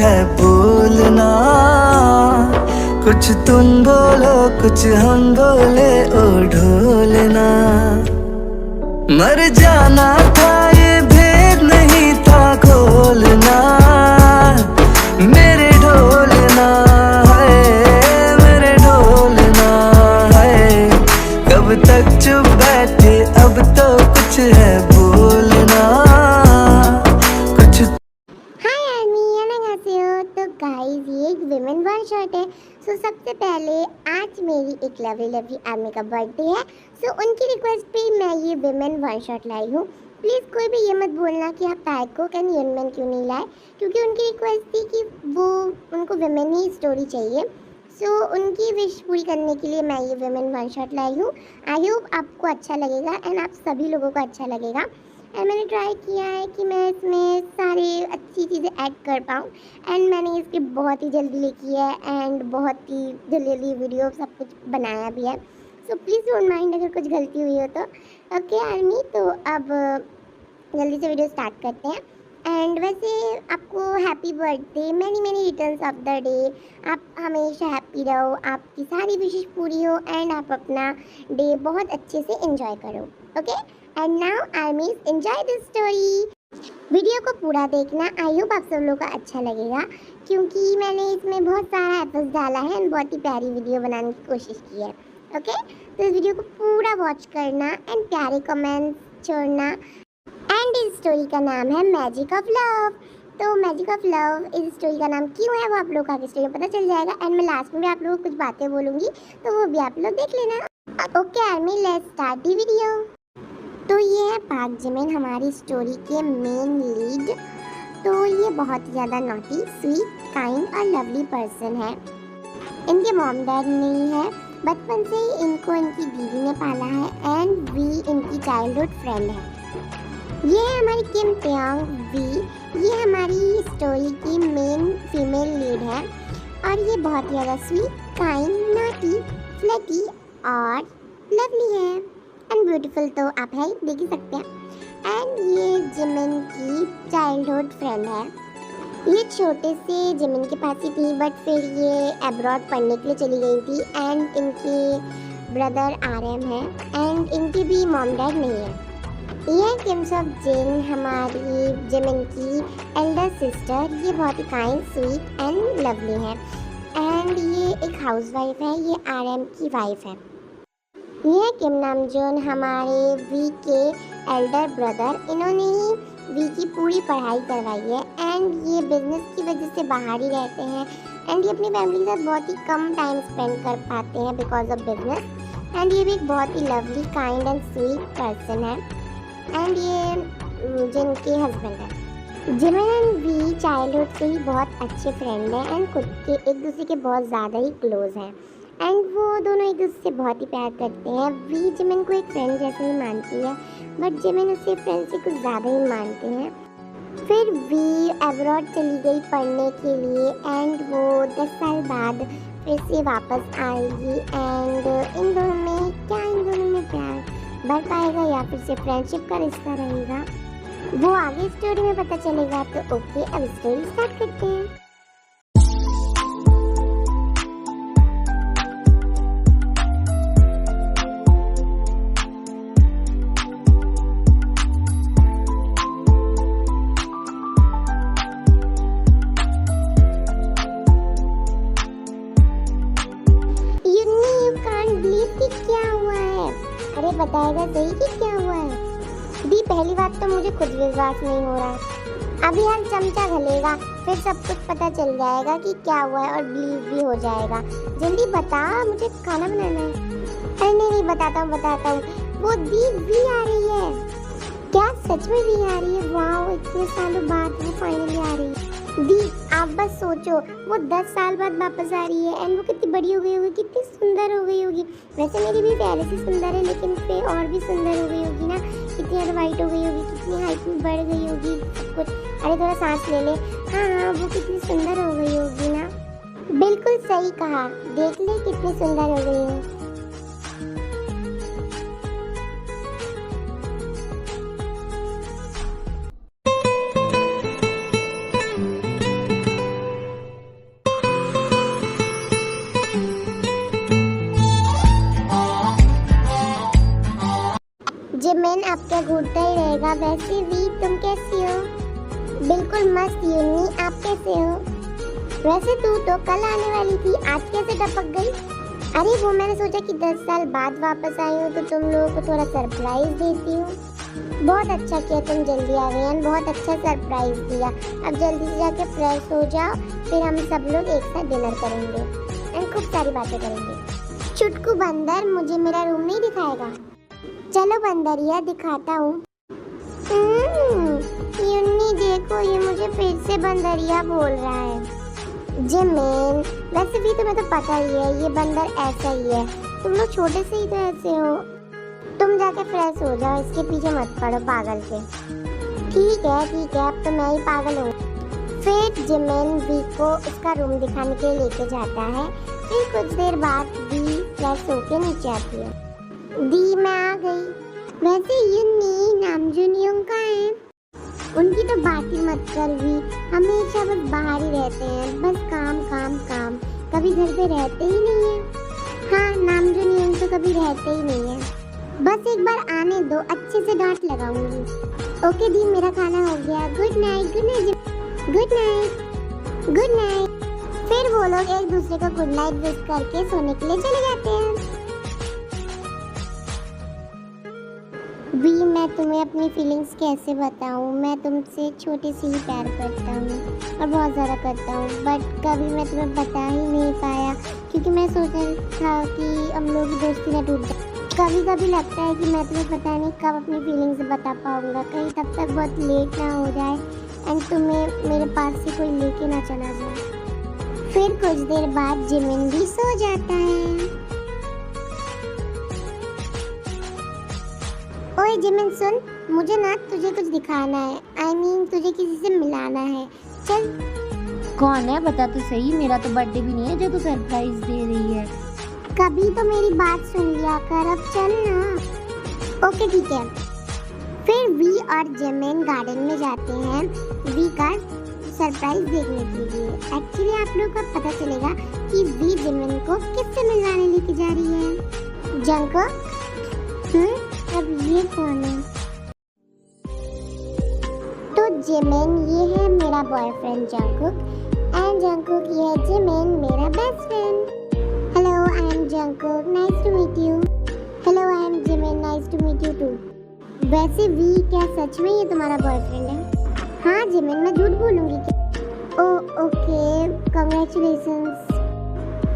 है बोलना, कुछ तुम बोलो कुछ हम बोले, ओ ढोलना। मर जाना था ये भेद नहीं था खोलना, मेरे ढोलना है, मेरे ढोलना है। कब तक चुप बैठे अब तो कुछ है बोलना, कुछ। हाय आर्मी, annyeonghaseyo। तो गाइस ये एक विमेन वन शॉट है। सो सबसे पहले आज मेरी एक लवली आर्मी का बर्थडे है। सो उनकी रिक्वेस्ट पे मैं ये विमेन वन शॉट लाई हूँ। प्लीज़ कोई भी ये मत बोलना कि आप ताइको कैन यूनमैन क्यों नहीं लाए, क्योंकि उनकी रिक्वेस्ट थी कि वो उनको विमेन ही स्टोरी चाहिए। सो उनकी विश पूरी करने के लिए मैं ये विमेन वन शॉट लाई हूँ। आई होप आपको अच्छा लगेगा एंड आप सभी लोगों को अच्छा लगेगा। एंड मैंने ट्राई किया है कि मैं इसमें सारे अच्छी चीज़ें ऐड कर पाऊँ। एंड मैंने इसकी बहुत ही जल्दी लिखी है एंड बहुत ही जल्दी वीडियो सब कुछ बनाया भी है। सो प्लीज़ डोंट माइंड अगर कुछ गलती हुई हो तो। ओके आर्मी, तो अब जल्दी से वीडियो स्टार्ट करते हैं। एंड वैसे आपको happy birthday, many returns of the day. आप हमेशा हैप्पी रहो, आपकी सारी विशेष पूरी हो एंड आप अपना डे बहुत अच्छे से एंजॉय करो। Okay, and now आर्मीज enjoy this story. Video को पूरा देखना। आई होप आप सब लोग का अच्छा लगेगा, क्योंकि मैंने इसमें बहुत सारा एफर्ट्स डाला है एंड बहुत ही प्यारी वीडियो बनाने की कोशिश की है। ओके, तो इस वीडियो को पूरा वॉच करना एंड प्यारे कमेंट्स छोड़ना। एंड इस स्टोरी का नाम है मैजिक ऑफ लव। तो मैजिक ऑफ लव इस स्टोरी का नाम क्यों है वो आप लोग आगे स्टोरी में पता चल जाएगा। एंड मैं लास्ट में भी आप लोगों को कुछ बातें बोलूँगी, तो वो भी आप लोग देख लेना। Okay army, let's start the video. तो ये है पार्क जिमिन, हमारी स्टोरी के मेन लीड। तो ये बहुत ही ज़्यादा नॉटी, स्वीट, काइंड और लवली पर्सन है। इनके मॉम डैड नहीं है, बचपन से ही इनको इनकी दीदी ने पाला है एंड वी इनकी चाइल्डहुड फ्रेंड है। ये है हमारी किम टेयोंग वी। ये हमारी स्टोरी की मेन फीमेल लीड है और ये बहुत ही ज़्यादा स्वीट, काइंड, नॉटी, फ्लर्टी और लवली है एंड ब्यूटीफुल। तो आप है देख ही सकते हैं। एंड ये जिमिन की चाइल्डहुड फ्रेंड है। ये छोटे से जिमिन के पास ही थी, बट फिर ये अब्रॉड पढ़ने के लिए चली गई थी। एंड इनके ब्रदर RM है एंड इनकी भी मॉम डैड नहीं है। ये किम सॉक जिन, हमारी जिमिन की एल्डर सिस्टर। ये बहुत ही काइंड, स्वीट एंड लवली है एंड ये एक हाउसवाइफ है। ये RM की वाइफ है। ये किम नामजून, हमारे वी के एल्डर ब्रदर। इन्होंने ही वी की पूरी पढ़ाई करवाई है एंड ये बिजनेस की वजह से बाहर ही रहते हैं एंड ये अपनी फैमिली के साथ बहुत ही कम टाइम स्पेंड कर पाते हैं बिकॉज ऑफ बिजनेस। एंड ये भी एक बहुत ही lovely, kind and sweet person है एंड ये जिनके हस्बैंड है। जिमिन एंड वी चाइल्डहुड से ही बहुत अच्छे फ्रेंड हैं एंड खुद के एक दूसरे के बहुत ज़्यादा ही क्लोज हैं एंड वो दोनों एक दूसरे से बहुत ही प्यार करते हैं। वी जिमिन को एक फ्रेंड जैसे ही मानती है, बट जिमिन उसे फ्रेंड से कुछ ज़्यादा ही मानते हैं। फिर वी अब्रॉड चली गई पढ़ने के लिए एंड वो 10 साल बाद फिर से वापस आएगी। एंड इन दोनों में प्यार बढ़ पाएगा या फिर से फ्रेंडशिप का रिश्ता रहेगा, वो आगे स्टोरी में पता चलेगा। तो ओके, अब स्टोरी स्टार्ट करते हैं। क्या हुआ है? अरे बताएगा सही कि क्या हुआ है। दी, पहली बात तो मुझे खुद विश्वास नहीं हो रहा। अभी हर चमचा घलेगा, फिर सब कुछ पता चल जाएगा कि क्या हुआ है और बिलीव भी हो जाएगा। जल्दी बता, मुझे खाना बनाना है। अरे नहीं, बताता हूँ। वो दी वी आ रही है। क्या सच में वी आ रही है? वाह, इतने सालों बाद वो फाइनली आ रही है। दी, आप बस सोचो, वो 10 साल बाद वापस आ रही है एंड वो कितनी बड़ी हो गई होगी, कितनी सुंदर हो गई होगी। वैसे मेरी भी पहले से सुंदर है, लेकिन फिर और भी सुंदर हो गई होगी ना। कितनी ज़्यादा वाइट हो गई होगी, कितनी हाइट में बढ़ गई होगी, सब कुछ। अरे थोड़ा सांस ले ले। हाँ, वो कितनी सुंदर हो गई होगी ना। बिल्कुल सही कहा, देख ले कितनी सुंदर हो गई है। जिमिन अब क्या घूरता ही रहेगा। वैसे भी तुम कैसी हो? बिल्कुल मस्त यूनी, आप कैसे हो? वैसे तू तो कल आने वाली थी, आज कैसे टपक गई? अरे वो मैंने सोचा कि 10 साल बाद वापस आई हूँ तो तुम लोगों को थोड़ा सरप्राइज देती हूँ। बहुत अच्छा किया तुम जल्दी आ गई, बहुत अच्छा सरप्राइज दिया। अब जल्दी से जाके फ्रेश हो जाओ, फिर हम सब लोग एक साथ डिनर करेंगे एंड खूब सारी बातें करेंगे। चुटकू बंदर, मुझे मेरा रूम नहीं दिखाएगा? चलो बंदरिया, दिखाता हूँ। यूनी देखो, ये मुझे फिर से बंदरिया बोल रहा है। जिमिन, वैसे भी तुम्हें तो पता ही है ये बंदर ऐसा ही है, तुम लोग छोटे से ही तो ऐसे हो। तुम जाके फ्रेश हो जाओ, इसके पीछे मत पड़ो पागल के। ठीक है, अब तो मैं ही पागल हूँ। फिर जिमिन वी को उसका रूम दिखाने के लिए लेके जाता है। फिर कुछ देर बाद वी फ्रेश होके नीचे आती है। दी, मैं आ गई। वैसे यूनी नामजूनियों का है, उनकी तो बात ही मत कर भी, हमेशा बस बाहर ही रहते हैं, बस काम काम काम, कभी घर पे रहते ही नहीं है। हाँ, नामजूनियों तो कभी रहते ही नहीं है। बस एक बार आने दो, अच्छे से डांट लगाऊंगी। ओके दी, मेरा खाना हो गया। Good night, good night, good night, good night. फिर वो लोग एक दूसरे को गुड नाइट विश करके सोने के लिए चले जाते हैं। वी, मैं तुम्हें अपनी फीलिंग्स कैसे बताऊँ? मैं तुमसे छोटे से ही प्यार करता हूँ और बहुत ज़्यादा करता हूँ, बट कभी मैं तुम्हें बता ही नहीं पाया क्योंकि मैं सोचा था कि हम लोग की दोस्ती ना टूट जाए। कभी कभी लगता है कि मैं तुम्हें पता नहीं कब अपनी फीलिंग्स बता पाऊँगा, कहीं तब तक बहुत लेट ना हो जाए एंड तुम्हें मेरे पास से कोई लेके ना चला जाए। फिर कुछ देर बाद जिमिन भी सो जाता है। ओए जिमिन सुन, मुझे ना तुझे कुछ दिखाना है, I mean, तुझे किसी से मिलाना है। चल। कौन है बता तो सही, मेरा तो बर्थडे भी नहीं है जो तू सरप्राइज दे रही है। कभी तो मेरी बात सुन लिया कर, अब चल ना। ओके ठीक है। फिर वी और जिमिन गार्डन में जाते हैं वी का सरप्राइज देखने के लिए। एक्चुअली आप लोगों को पता चलेगा कि वी जिमिन को किससे मिलवाने लेके जा रही है। जंगकुक? अब ये कौन है? तो जिमिन, ये है मेरा बॉयफ्रेंड जंगकुक एंड जंगकुक, ये है जिमिन, मेरा best friend. Hello, I am Jungkook, nice to meet you. Hello, I am Jimin, nice to meet you too. वैसे वी, क्या सच में ये तुम्हारा बॉयफ्रेंड है? हाँ जिमिन, मैं झूठ बोलूँगी क्या? Okay, congratulations.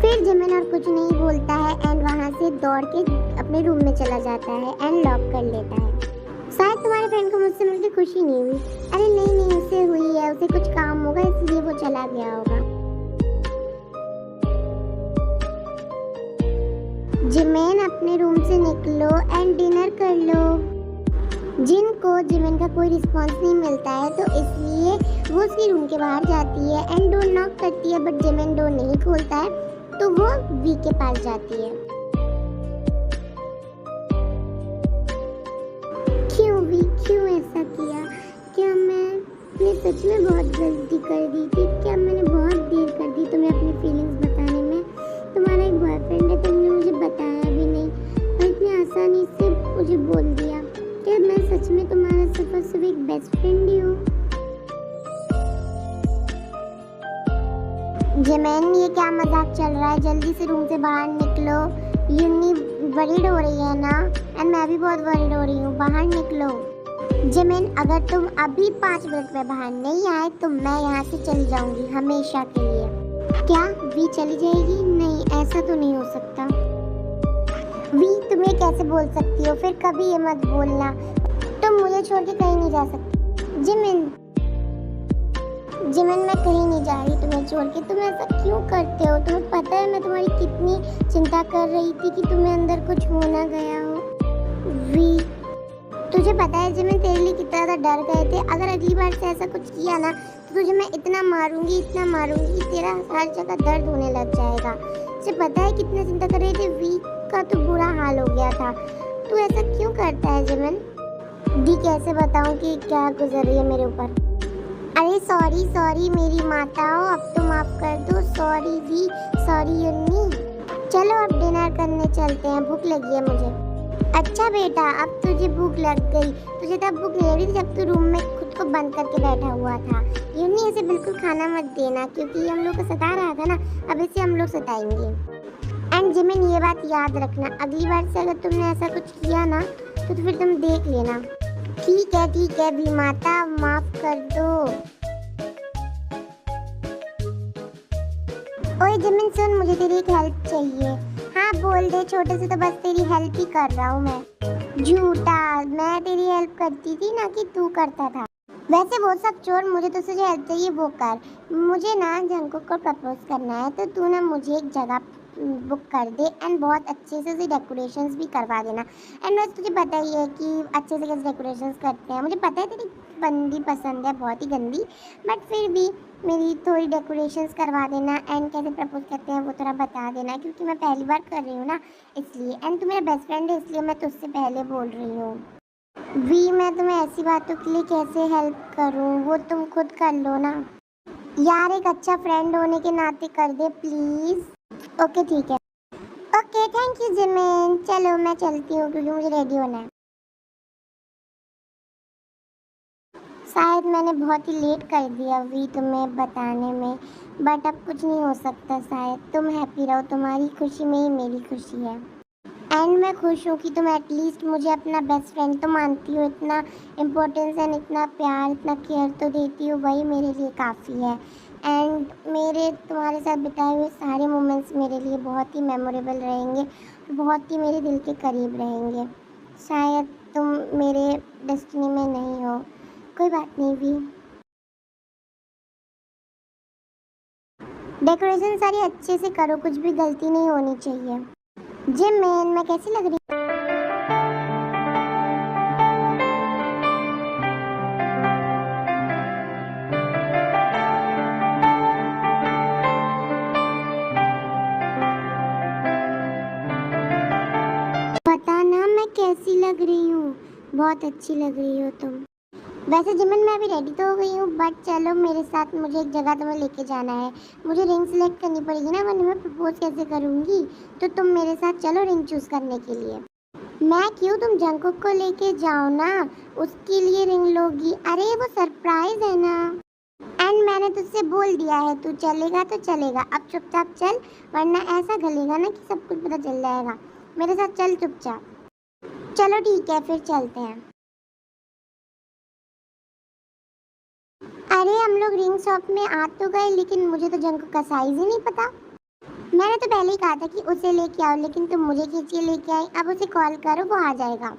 फिर जिमिन और कुछ नहीं बोलता है एंड वहाँ से दौड़ के अपने रूम में चला जाता है एंड लॉक कर लेता है। शायद तुम्हारे फ्रेंड को मुझसे मिलकर खुशी नहीं हुई। अरे नहीं, उसे हुई है, उसे कुछ काम होगा इसलिए वो चला गया होगा। जिमिन, अपने रूम से निकलो एंड डिनर कर लो। जिनको जिमिन का कोई रिस्पॉन्स नहीं मिलता है तो इसलिए वो उसके रूम के बाहर जाती है एंड डोर नॉक करती है, बट जिमिन डोर नहीं खोलता है तो वो वी के पास जाती है। क्यों वी, क्यों ऐसा किया? क्या मैंने सच में बहुत गलती कर दी थी? क्या मैंने बहुत देर कर दी तुम्हें अपनी फीलिंग्स बताने में? तुम्हारा एक बॉयफ्रेंड है, तुमने मुझे बताया भी नहीं और इतनी आसानी से मुझे बोल दिया। क्या मैं सच में तुम्हारा सिर्फ एक बेस्ट फ्रेंड ही हूँ? जिमिन, ये क्या मजाक चल रहा है? जल्दी से रूम से बाहर निकलो। यूनी वरीड हो रही है ना, एंड मैं भी बहुत वरीड हो रही हूँ, बाहर निकलो। जिमिन, अगर तुम अभी 5 मिनट में बाहर नहीं आए तो मैं यहाँ से चली जाऊंगी हमेशा के लिए। क्या वी चली जाएगी? नहीं, ऐसा तो नहीं हो सकता। वी, तुम ये कैसे बोल सकती हो? फिर कभी ये मत बोलना, तुम मुझे छोड़ के कहीं नहीं जा सकती। जिमिन, मैं कहीं नहीं जा रही तुम्हें छोड़ के। तुम ऐसा क्यों करते हो? तुम्हें पता है मैं तुम्हारी कितनी चिंता कर रही थी कि तुम्हें अंदर कुछ हो ना गया हो। वी, तुझे पता है जिमिन, तेरे लिए कितना ज़्यादा डर गए थे। अगर अगली बार से ऐसा कुछ किया ना तो तुझे मैं इतना मारूंगी कि तेरा हर जगह दर्द होने लग जाएगा। तुझे पता है कितना चिंता कर रहे थे, वी का तो बुरा हाल हो गया था। तू ऐसा क्यों करता है जिमिन? दी, कैसे बताऊं कि क्या गुजर रही है मेरे ऊपर? अरे सॉरी मेरी माताओं, अब तो माफ कर दो। सॉरी वी, सॉरी यूनी। चलो अब डिनर करने चलते हैं, भूख लगी है मुझे। अच्छा बेटा, अब तुझे भूख लग गई। तुझे तब भूख नहीं लगी थी जब तू रूम में खुद को बंद करके बैठा हुआ था। यूं नहीं, ऐसे बिल्कुल खाना मत देना, क्योंकि ये हम लोग को सता रहा था ना, अब इसे हम लोग सताएंगे। एंड जिमिन, ये बात याद रखना, अगली बार से अगर तुमने ऐसा कुछ किया ना तो फिर तुम देख लेना। ठीक है भी माता, माफ कर दो। ओए जिमिन सुन, मुझे तेरी एक हेल्प चाहिए। हाँ बोल दे, छोटे से तो बस तेरी हेल्प ही कर रहा हूँ मैं। झूठा, मैं तेरी हेल्प करती थी ना कि तू करता था। वैसे वो सब छोड़, मुझे तुझसे जो हेल्प चाहिए वो कर। मुझे ना जंकुक को प्रपोज करना है, तो तू ना मुझे एक जगह बुक कर दे एंड बहुत अच्छे से उसे डेकोरेशंस भी करवा देना। एंड बस तुझे पता ही है कि अच्छे से कैसे डेकोरेशंस करते हैं। मुझे पता है तेरी बंदी पसंद है, बहुत ही गंदी, बट फिर भी मेरी थोड़ी डेकोरेशंस करवा देना एंड कैसे प्रपोज करते हैं वो थोड़ा बता देना, क्योंकि मैं पहली बार कर रही हूँ ना इसलिए। एंड तू मेरा बेस्ट फ्रेंड है इसलिए मैं तुझसे पहले बोल रही हूँ। वी, मैं तुम्हें ऐसी बातों के लिए कैसे हेल्प करूँ, वो तुम खुद कर लो ना यार। एक अच्छा फ्रेंड होने के नाते कर दे प्लीज़। ओके ठीक है। Okay thank you Jimin. चलो मैं चलती हूँ क्योंकि मुझे रेडी होना है। शायद मैंने बहुत ही लेट कर दिया वी तुम्हें बताने में, बट अब कुछ नहीं हो सकता। शायद तुम हैप्पी रहो, तुम्हारी खुशी में ही मेरी खुशी है। एंड मैं खुश हूँ कि तुम एटलीस्ट मुझे अपना बेस्ट फ्रेंड तो मानती हो। इतना इम्पोर्टेंस एंड इतना प्यार, इतना केयर तो देती हो, वही मेरे लिए काफ़ी है। एंड मेरे तुम्हारे साथ बिताए हुए सारे मोमेंट्स मेरे लिए बहुत ही मेमोरेबल रहेंगे, बहुत ही मेरे दिल के करीब रहेंगे। शायद तुम मेरे डेस्टिनी में नहीं हो, कोई बात नहीं भी। डेकोरेशन सारी अच्छे से करो, कुछ भी गलती नहीं होनी चाहिए। जिमिन, मैं कैसी लग रही पता ना मैं कैसी लग रही हूँ? बहुत अच्छी लग रही हो तुम। वैसे जिमिन मैं अभी रेडी तो हो गई हूँ, बट चलो मेरे साथ, मुझे एक जगह तुम्हें लेके जाना है। मुझे रिंग सिलेक्ट करनी पड़ेगी ना, वरना मैं प्रपोज कैसे करूँगी। तो तुम मेरे साथ चलो रिंग चूज़ करने के लिए। मैं क्यों, तुम जंकुक को लेके जाओ ना, उसके लिए रिंग लोगी। अरे वो सरप्राइज है ना। एंड मैंने तुझसे बोल दिया है, तू चलेगा तो चलेगा, अब चुपचाप चल, वरना ऐसा गलेगा ना कि सब कुछ पता चल जाएगा। मेरे साथ चल चुपचाप। चलो ठीक है फिर चलते हैं। अरे हम लोग रिंग शॉप में आ तो गए, लेकिन मुझे तो जंकुक का साइज ही नहीं पता। मैंने तो पहले ही कहा था कि उसे लेके आओ, लेकिन तुम मुझे खींच के लेके आई। अब उसे कॉल करो, वो आ जाएगा।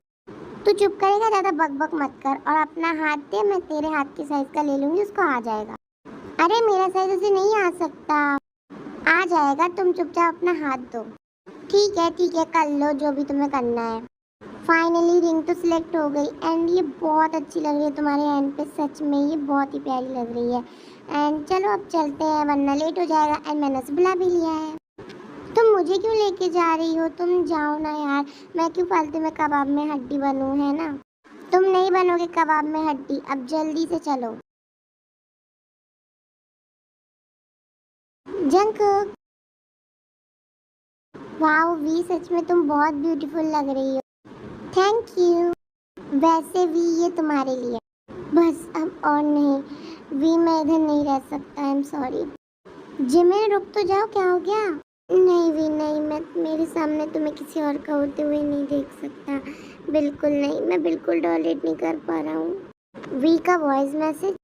तू चुप करेगा, ज़्यादा बक बक मत कर, और अपना हाथ दे, मैं तेरे हाथ के साइज का ले लूँगी, उसको आ जाएगा। अरे मेरा साइज उसे नहीं आ सकता। आ जाएगा, तुम चुपचाप अपना हाथ दो। ठीक है कर लो जो भी तुम्हें करना है। फाइनली रिंग तो सिलेक्ट हो गई एंड ये बहुत अच्छी लग रही है तुम्हारे हैंड पे, सच में ये बहुत ही प्यारी लग रही है। एंड चलो अब चलते हैं, वरना लेट हो जाएगा। एंड मैंने उसे बुला भी लिया है। तुम मुझे क्यों लेके जा रही हो? तुम जाओ ना यार, मैं क्यों फालतू में कबाब में हड्डी बनूं, है ना। तुम नहीं बनोगे कबाब में हड्डी, अब जल्दी से चलो। जंकुक, वाओ वी, सच में तुम बहुत ब्यूटीफुल लग रही हो। Thank you. वैसे वी ये तुम्हारे लिए, बस अब और नहीं। वी मैं इधर नहीं रह सकता, आई एम सॉरी। जिमिन रुक तो जाओ, क्या हो गया? नहीं वी नहीं, मैं मेरे सामने तुम्हें किसी और का होते हुए नहीं देख सकता, बिल्कुल नहीं, मैं बिल्कुल टॉलरेट नहीं कर पा रहा हूँ। वी का वॉइस मैसेज,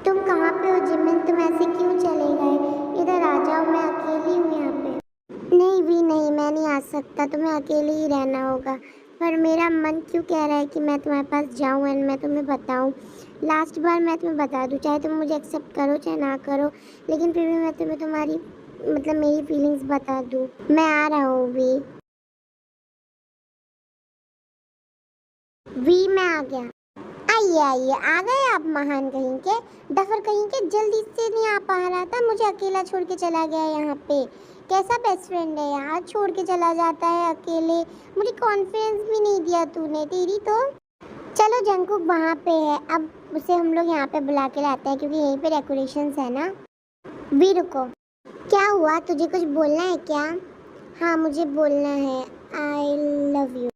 तुम कहाँ पे हो जिमिन? तुम ऐसे क्यों चले गए? इधर आ जाओ, मैं अकेली हूँ यहाँ पे। नहीं वी नहीं, मैं नहीं आ सकता, तुम्हें अकेले ही रहना होगा। पर मेरा मन क्यों कह रहा है कि मैं तुम्हारे पास जाऊँ एंड मैं तुम्हें बताऊँ। लास्ट बार मैं तुम्हें बता दूँ, चाहे तुम मुझे एक्सेप्ट करो चाहे ना करो, लेकिन फिर भी मैं तुम्हें तुम्हारी मेरी फीलिंग्स बता दूँ। मैं आ रहा हूँ वी मैं आ गया। आइए आइए, आ गए आप महान कहीं के, डफर कहीं के, जल्दी से नहीं आ पा रहा था, मुझे अकेला छोड़ के चला गया यहाँ पे। कैसा बेस्ट फ्रेंड है यार, छोड़ के चला जाता है अकेले। मुझे कॉन्फिडेंस भी नहीं दिया तूने, तेरी तो। चलो जंकुक वहाँ पे है, अब उसे हम लोग यहाँ पे बुला के लाते हैं, क्योंकि यहीं पे डेकोरेशंस है ना। भी रुको, क्या हुआ, तुझे कुछ बोलना है क्या? हाँ मुझे बोलना है, आई लव यू।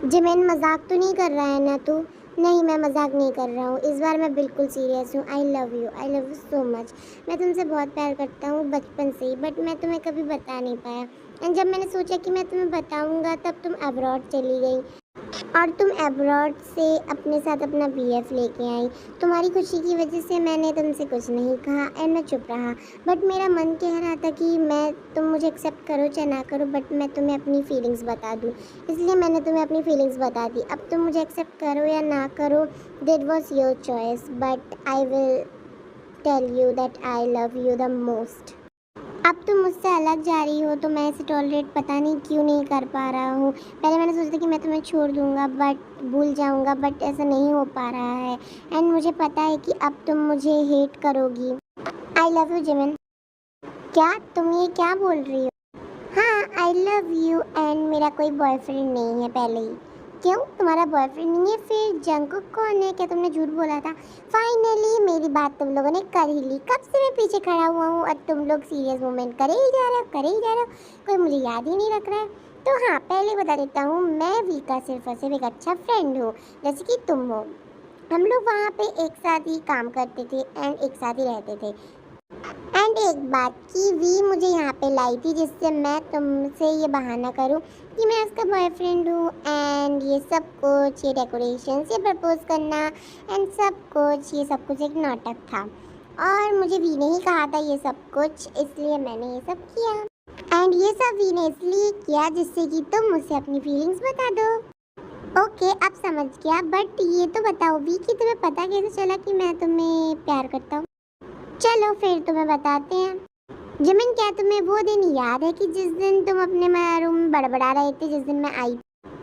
जिमिन मजाक तो नहीं कर रहा है ना तू? नहीं, मैं मजाक नहीं कर रहा हूँ, इस बार मैं बिल्कुल सीरियस हूँ। आई लव यू सो मच। मैं तुमसे बहुत प्यार करता हूँ बचपन से ही, बट मैं तुम्हें कभी बता नहीं पाया। एंड जब मैंने सोचा कि मैं तुम्हें बताऊँगा तब तुम अब्रॉड चली गई और तुम अब्रॉड से अपने साथ अपना BF लेके आई। तुम्हारी खुशी की वजह से मैंने तुमसे कुछ नहीं कहा एंड मैं चुप रहा, बट मेरा मन कह रहा था कि तुम मुझे एक्सेप्ट करो चाहे ना करो, बट मैं तुम्हें अपनी फीलिंग्स बता दूँ, इसलिए मैंने तुम्हें अपनी फीलिंग्स बता दी। अब तुम मुझे एक्सेप्ट करो या ना करो, that was your choice, but I will tell you that I love you the most. अब तुम मुझसे अलग जा रही हो तो मैं इसे टॉलरेट पता नहीं क्यों नहीं कर पा रहा हूँ। पहले मैंने सोचा था कि मैं तुम्हें छोड़ दूँगा, बट भूल जाऊँगा, बट ऐसा नहीं हो पा रहा है। एंड मुझे पता है कि अब तुम मुझे हेट करोगी। आई लव यू जिमिन। क्या तुम ये क्या बोल रही हो? हाँ, आई लव यू एंड मेरा कोई बॉयफ्रेंड नहीं है पहले ही। क्यों, तुम्हारा बॉयफ्रेंड नहीं है? फिर जंकुक कौन है? क्या तुमने झूठ बोला था? फाइनली मेरी बात तुम लोगों ने कर ही ली। कब से मैं पीछे खड़ा हुआ हूँ और तुम लोग सीरियस मोमेंट करे ही जा रहे हो, कोई मुझे याद ही नहीं रख रहा है। तो हाँ, पहले बता देता हूँ, मैं वी का सिर्फ और सिर्फ एक अच्छा फ्रेंड हूँ, जैसे कि तुम हो। हम लोग वहाँ पे एक साथ ही काम करते थे एंड एक साथ ही रहते थे। एंड एक बात की वी मुझे यहाँ पे लाई थी जिससे मैं तुमसे ये बहाना करूँ कि मैं उसका बॉयफ्रेंड हूँ एंड ये सब कुछ, ये डेकोरेशन, ये प्रपोज करना एंड सब कुछ एक नाटक था और मुझे वी ने ही कहा था ये सब कुछ, इसलिए मैंने ये सब किया। एंड ये सब वी ने इसलिए किया जिससे कि तुम मुझसे अपनी फीलिंग्स बता दो। ओके, अब समझ गया, बट ये तो बताओ वी कि तुम्हें पता कैसे चला कि मैं तुम्हें प्यार करता हूँ? चलो फिर तुम्हें बताते हैं। जिमिन, क्या तुम्हें वो दिन याद है कि जिस दिन तुम अपने रूम में बड़बड़ा रहे थे, जिस दिन मैं आई?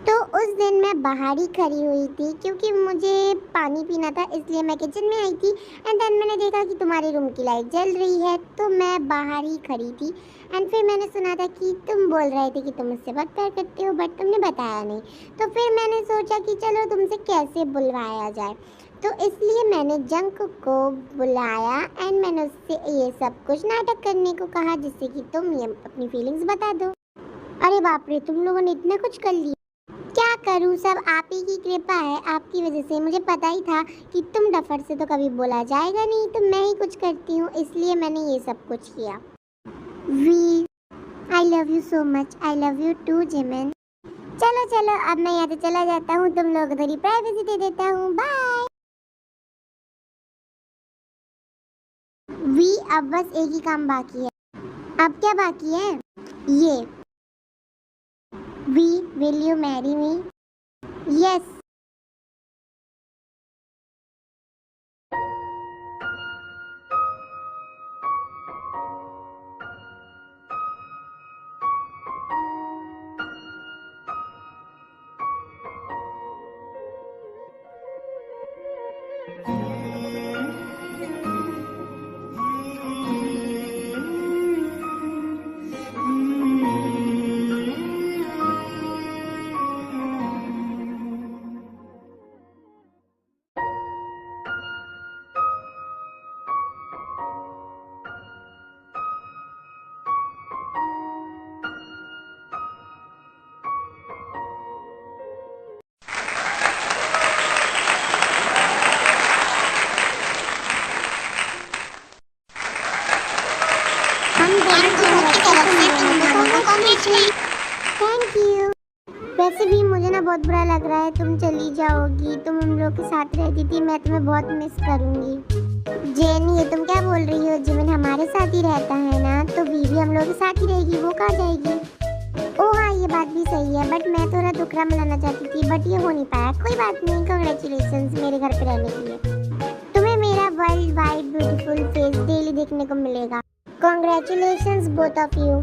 तो उस दिन मैं बाहर ही खड़ी हुई थी क्योंकि मुझे पानी पीना था, इसलिए मैं किचन में आई थी। एंड देन मैंने देखा कि तुम्हारे रूम की लाइट जल रही है, तो मैं बाहर ही खड़ी थी। एंड फिर मैंने सुना था कि तुम बोल रहे थे कि तुम मुझसे बहुत प्यार करते हो, बट तुमने बताया नहीं। तो फिर मैंने सोचा कि चलो तुमसे कैसे बुलवाया जाए, तो इसलिए मैंने जंकुक को बुलाया एंड मैंने उससे ये सब कुछ नाटक करने को कहा जिससे कि तुम ये अपनी फीलिंग्स बता दो। अरे बाप रे, तुम लोगों ने इतना कुछ कर लिया। क्या करूँ, सब आप ही की कृपा है, आपकी वजह से। मुझे पता ही था कि तुम डफर से तो कभी बोला जाएगा नहीं, तो मैं ही कुछ करती हूँ, इसलिए मैंने ये सब कुछ किया। V, I love you so much. I love you too Jimin. चलो चलो, अब मैं यहाँ से चला जाता हूँ, तुम लोग को थोड़ी प्राइवेसी दे देता हूँ। बाय। वी, अब बस एक ही काम बाकी है। अब क्या बाकी है? ये, V will you marry me? Yes. Thank you. वैसे भी मुझे ना बहुत बुरा लग रहा है, तुम चली जाओगी। तुम हम लोग के साथ रहती थी, मैं तुम्हें बहुत मिस करूँगी। जेन, ये तुम क्या बोल रही हो? जिमिन हमारे साथ ही रहता है ना, तो बीवी हम लोग के साथ ही रहेगी, वो कहाँ जाएगी? ओह हाँ, ये बात भी सही है, बट मैं थोड़ा दुखड़ा मनाना चाहती थी, बट ये हो नहीं पाया। कोई बात नहीं, कांग्रेचुलेशंस मेरे घर पे रहने के लिए। तुम्हें मेरा world wide beautiful face daily देखने को मिलेगा। Congratulations both of you.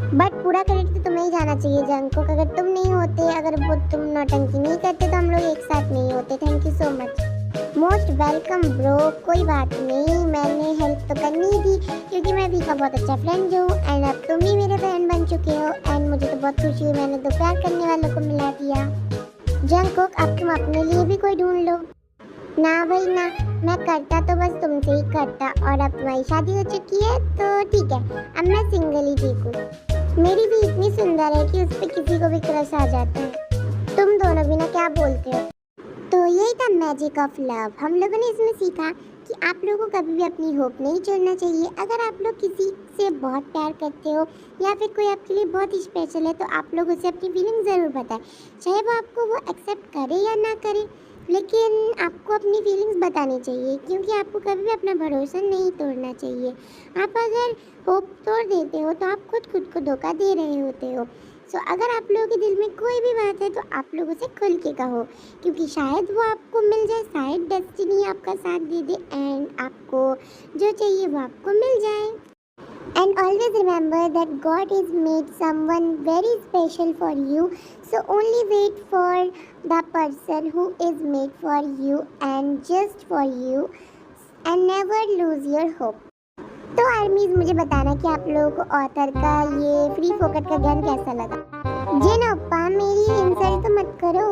But पूरा क्रेडिट तो तुम्हें ही जाना चाहिए जंकुक। अगर तुम नहीं होते, अगर वो तुम नौटंकी नहीं करते, तो हम लोग एक साथ नहीं होते। Thank you so much. Most welcome bro. कोई बात नहीं, मैंने हेल्प तो करनी ही थी क्योंकि मैं वी का बहुत अच्छा फ्रेंड हूँ एंड अब तुम भी मेरे फ्रेंड बन चुके हो एंड मुझे तो बहुत खुशी हुई, मैंने तो प्यार करने वालों को मिला दिया। जंकुक, अब तुम अपने लिए भी कोई ढूंढ लो। ना भाई ना, मैं करता तो बस तुमसे ही करता, और अब तुम्हारी शादी हो चुकी है तो ठीक है, अब मैं सिंगल ही ठीक हूँ। मेरी भी इतनी सुंदर है कि उस पर किसी को भी क्रश आ जाता है। तुम दोनों भी ना क्या बोलते हो। तो यही था मैजिक ऑफ लव। हम लोगों ने इसमें सीखा कि आप लोगों को कभी भी अपनी होप नहीं छोड़ना चाहिए। अगर आप लोग किसी से बहुत प्यार करते हो या फिर कोई आपके लिए बहुत ही स्पेशल है तो आप लोग उसे अपनी फीलिंग ज़रूर बताएं, चाहे वो आपको वो एक्सेप्ट करे या ना करे, लेकिन आपको अपनी फीलिंग्स बतानी चाहिए, क्योंकि आपको कभी भी अपना भरोसा नहीं तोड़ना चाहिए। आप अगर होप तोड़ देते हो तो आप खुद को धोखा दे रहे होते हो। सो अगर आप लोगों के दिल में कोई भी बात है तो आप लोग उसे खुल के कहो, क्योंकि शायद वो आपको मिल जाए, शायद डेस्टिनी आपका साथ दे दे एंड आपको जो चाहिए वो आपको मिल जाए। And always remember that God has made someone very special for you. So only wait for the person who is made for you and just for you, and never lose your hope. तो आर्मीज मुझे बताना कि आप लोगों को author का ये free फोकट का ज्ञान कैसा लगा। जिनप्पा मेरी इंसल्ट तो मत करो।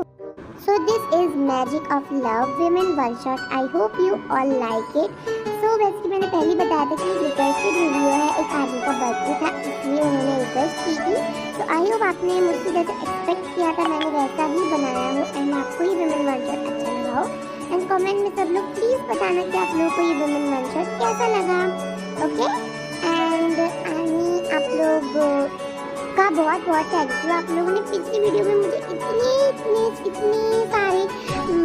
So this is Magic of Love Women One Shot. I hope you all like it. So वैसे कि मैंने पहले बताया था कि रिक्वेस्टेड वीडियो है, एक आदमी का बर्थडे था इसलिए उन्होंने रिक्वेस्ट की थी। तो आई होप आपने मुझसे जैसे एक्सपेक्ट किया था मैंने वैसा ही बनाया हो एंड आपको ये Women One Shot अच्छा लगा हो। एंड कमेंट में सब लोग प्लीज़ बताना कि आप लोगों को ये Women One Shot कैसा लगा। ओके एंड आप लोग का बहुत थैंक यू। आप लोगों ने पिछली वीडियो में मुझे इतने सारे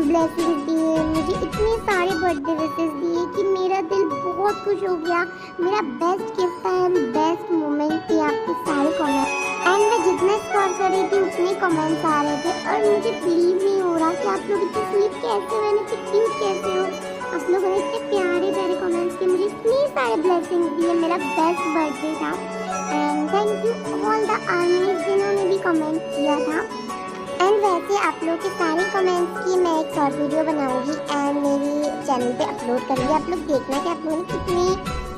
ब्लेसिंग्स दिए, मुझे इतने सारे बर्थडे विशेस दिए कि मेरा दिल बहुत खुश हो गया। मेरा बेस्ट गिफ्ट था एंड बेस्ट मोमेंट थे आपके सारे कमेंट। एंड मैं जितना स्क्रॉल कर रही थी उतने कमेंट्स आ रहे थे और मुझे बिलीव नहीं हो रहा कि आप लोग इतने स्वीट कैसे हो, इतने क्यूट कैसे हो। आप लोगों ने इतने प्यारे कमेंट्स किए, मुझे इतने सारे ब्लेसिंग्स दिए। मेरा बेस्ट बर्थडे था and thank you all the armies जिन्होंने भी कमेंट किया था। एंड वैसे आप लोग के सारे कमेंट्स की मैं एक शॉर्ट वीडियो बनाऊंगी एंड मेरे चैनल पे अपलोड करूँगी। आप लोग देखना कि आप लोगों ने कितने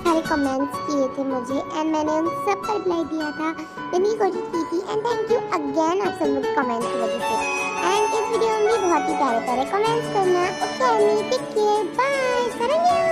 सारे कमेंट्स किए थे मुझे एंड मैंने उन सब का रिप्लाई दिया था, मैंने कोशिश की थी। एंड थैंक यू अगेन आप सब लोग कमेंट्स की वजह से। एंड इस वीडियो में भी बहुत ही प्यारे कमेंट्स करना। Okay take care, bye.